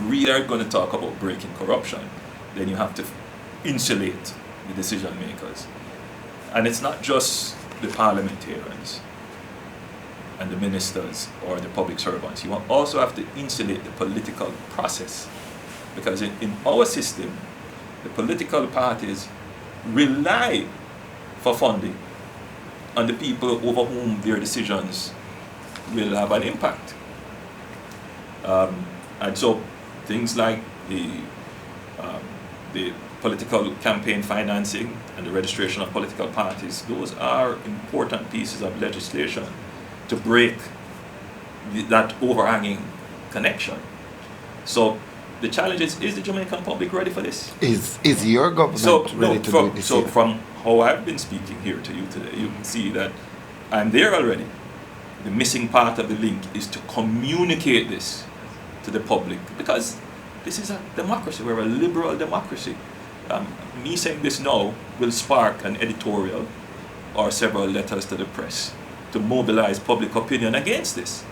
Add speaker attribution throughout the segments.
Speaker 1: really are going to talk about breaking corruption, then you have to insulate the decision makers. And it's not just the parliamentarians and the ministers or the public servants. You also have to insulate the political process. Because in our system, the political parties rely for funding on the people over whom their decisions will have an impact. And so things like the political campaign financing and the registration of political parties, those are important pieces of legislation to break that overhanging connection. So the challenge is the Jamaican public ready for this?
Speaker 2: Is your government ready to do this?
Speaker 1: So from how I've been speaking here to you today, you can see that I'm there already. The missing part of the link is to communicate this to the public, because this is a democracy. We're a liberal democracy. Me saying this now will spark an editorial or several letters to the press to mobilize public opinion against this.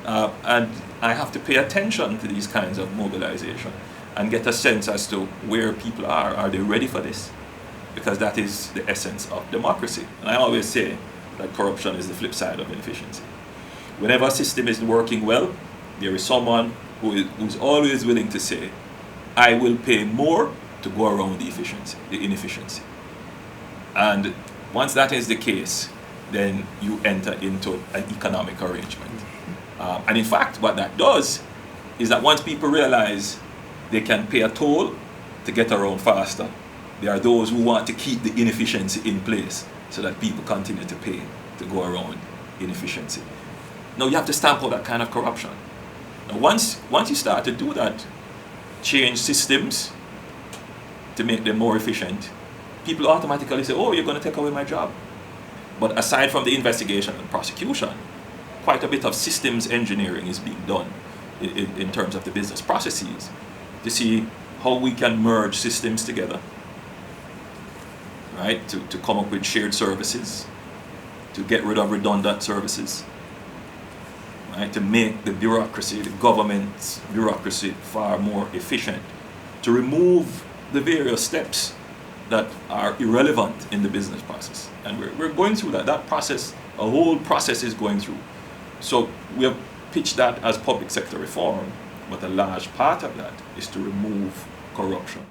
Speaker 1: And I have to pay attention to these kinds of mobilization and get a sense as to where people are. Are they ready for this? Because that is the essence of democracy. And I always say that corruption is the flip side of inefficiency. Whenever a system is working well, there is someone who's always willing to say, I will pay more to go around the inefficiency. And once that is the case, then you enter into an economic arrangement. And in fact, what that does is that once people realize they can pay a toll to get around faster, there are those who want to keep the inefficiency in place so that people continue to pay to go around inefficiency. Now you have to stamp out that kind of corruption. Now once you start to do that, change systems to make them more efficient, people automatically say, oh, you're going to take away my job. But aside from the investigation and prosecution, quite a bit of systems engineering is being done in terms of the business processes to see how we can merge systems together, right? To come up with shared services, to get rid of redundant services, right? To make the bureaucracy, the government's bureaucracy, far more efficient, to remove the various steps that are irrelevant in the business process. And we're going through that process. A whole process is going through. So we have pitched that as public sector reform, but a large part of that is to remove corruption.